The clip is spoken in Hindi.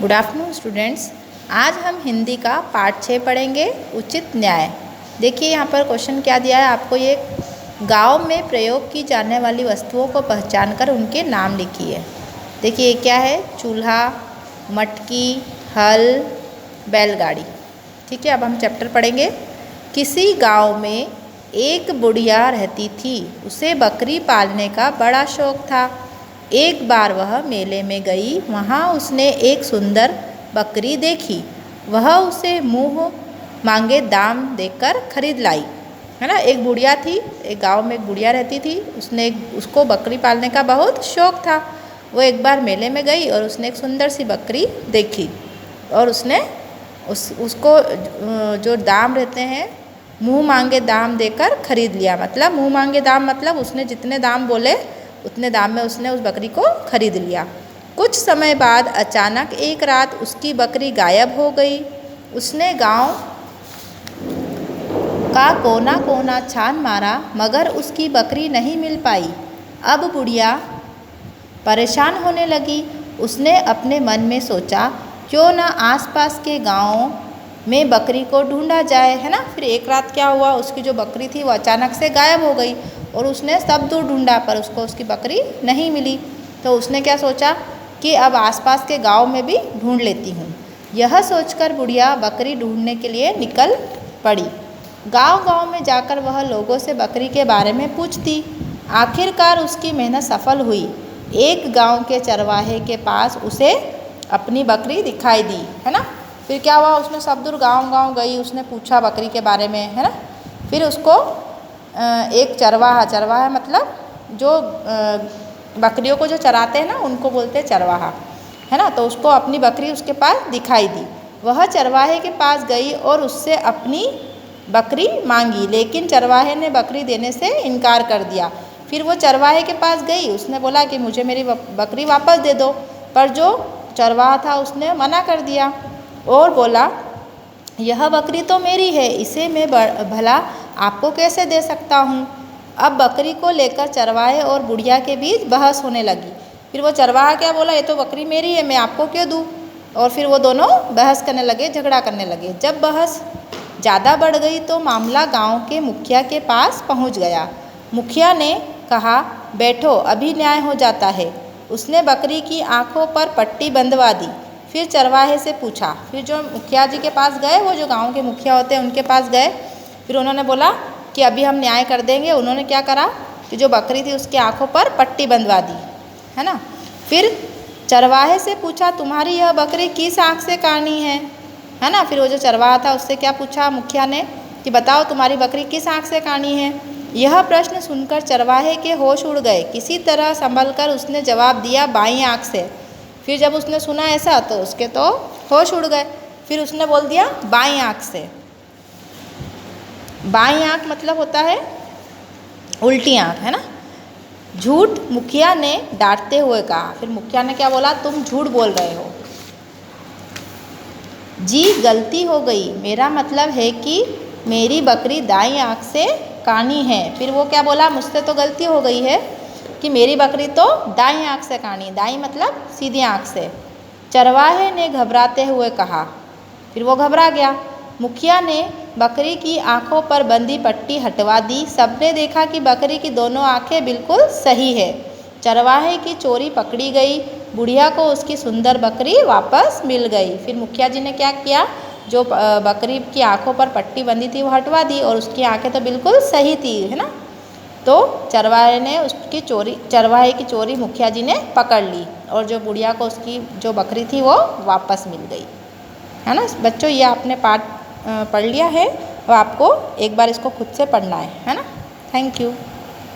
Good afternoon students. आज हम हिंदी का पार्ट 6 पढ़ेंगे, उचित न्याय। देखिए यहाँ पर क्वेश्चन क्या दिया है आपको। ये गांव में प्रयोग की जाने वाली वस्तुओं को पहचान कर उनके नाम लिखिए। देखिए ये क्या है, चूल्हा, मटकी, हल, बैलगाड़ी। ठीक है, अब हम चैप्टर पढ़ेंगे। किसी गांव में एक बुढ़िया रहती थी। उसे बकरी पालने का बड़ा शौक था। एक बार वह मेले में गई। वहाँ उसने एक सुंदर बकरी देखी। वह उसे मुँह मांगे दाम देकर खरीद लाई। है ना, एक बुढ़िया थी, एक गांव में एक बुढ़िया रहती थी। उसको बकरी पालने का बहुत शौक था। वो एक बार मेले में गई और उसने एक सुंदर सी बकरी देखी और उसने उसको जो दाम रहते हैं, मुँह मांगे दाम देकर खरीद लिया। मतलब मुँह मांगे दाम मतलब उसने जितने दाम बोले उतने दाम में उसने उस बकरी को खरीद लिया। कुछ समय बाद अचानक एक रात उसकी बकरी गायब हो गई। उसने गांव का कोना कोना छान मारा मगर उसकी बकरी नहीं मिल पाई। अब बुढ़िया परेशान होने लगी। उसने अपने मन में सोचा, क्यों न आसपास के गांवों में बकरी को ढूंढा जाए। है ना, फिर एक रात क्या हुआ, उसकी जो बकरी थी वो अचानक से गायब हो गई और उसने सब दूर ढूंढा पर उसको उसकी बकरी नहीं मिली। तो उसने क्या सोचा कि अब आसपास के गांव में भी ढूंढ लेती हूँ। यह सोचकर बुढ़िया बकरी ढूंढने के लिए निकल पड़ी। गांव-गांव में जाकर वह लोगों से बकरी के बारे में पूछती। आखिरकार उसकी मेहनत सफल हुई। एक गांव के चरवाहे के पास उसे अपनी बकरी दिखाई दी। है ना, फिर क्या हुआ, उसने सब दूर गांव-गांव गई, उसने पूछा बकरी के बारे में। है ना, फिर उसको एक चरवाहा मतलब जो बकरियों को जो चराते हैं ना, उनको बोलते हैं चरवाहा। है ना, तो उसको अपनी बकरी उसके पास दिखाई दी। वह चरवाहे के पास गई और उससे अपनी बकरी मांगी, लेकिन चरवाहे ने बकरी देने से इनकार कर दिया। फिर वो चरवाहे के पास गई, उसने बोला कि मुझे मेरी बकरी वापस दे दो, पर जो चरवाहा था उसने मना कर दिया और बोला, यह बकरी तो मेरी है, इसे मैं भला आपको कैसे दे सकता हूँ। अब बकरी को लेकर चरवाहे और बुढ़िया के बीच बहस होने लगी। फिर वो चरवाहा क्या बोला, ये तो बकरी मेरी है, मैं आपको क्यों दूँ। और फिर वो दोनों बहस करने लगे, झगड़ा करने लगे। जब बहस ज़्यादा बढ़ गई तो मामला गांव के मुखिया के पास पहुंच गया। मुखिया ने कहा, बैठो, अभी न्याय हो जाता है। उसने बकरी की आँखों पर पट्टी बंधवा दी। फिर चरवाहे से पूछा, फिर जो मुखिया जी के पास गए, वो जो गांव के मुखिया होते हैं उनके पास गए। फिर उन्होंने बोला कि अभी हम न्याय कर देंगे। उन्होंने क्या करा कि जो बकरी थी उसकी आँखों पर पट्टी बंधवा दी। है ना, फिर चरवाहे से पूछा, तुम्हारी यह बकरी किस आँख से कानी है। है ना, फिर वो जो चरवाहा था उससे क्या पूछा मुखिया ने कि बताओ तुम्हारी बकरी किस आँख से कानी है। यह प्रश्न सुनकर चरवाहे के होश उड़ गए। किसी तरह संभल कर उसने जवाब दिया, बाईं आँख से। फिर जब उसने सुना ऐसा तो उसके तो होश उड़ गए। फिर उसने बोल दिया बाईं आँख से। बाईं आँख मतलब होता है उल्टी आँख। है ना, झूठ मुखिया ने डांटते हुए कहा। फिर मुखिया ने क्या बोला, तुम झूठ बोल रहे हो। जी गलती हो गई, मेरा मतलब है कि मेरी बकरी दाईं आँख से कानी है। फिर वो क्या बोला, मुझसे तो गलती हो गई है कि मेरी बकरी तो दाईं आँख से कानी, दाईं मतलब सीधी आँख से। चरवाहे ने घबराते हुए कहा। फिर वो घबरा गया। मुखिया ने बकरी की आँखों पर बंधी पट्टी हटवा दी। सबने देखा कि बकरी की दोनों आँखें बिल्कुल सही है। चरवाहे की चोरी पकड़ी गई। बुढ़िया को उसकी सुंदर बकरी वापस मिल गई। फिर मुखिया जी ने क्या किया, जो बकरी की आँखों पर पट्टी बंधी थी वो हटवा दी और उसकी आँखें तो बिल्कुल सही थी। है ना, तो चरवाहे की चोरी मुखिया जी ने पकड़ ली और जो बुढ़िया को उसकी जो बकरी थी वो वापस मिल गई। है ना बच्चों, ये आपने पाठ पढ़ लिया है और आपको एक बार इसको खुद से पढ़ना है ना। Thank you.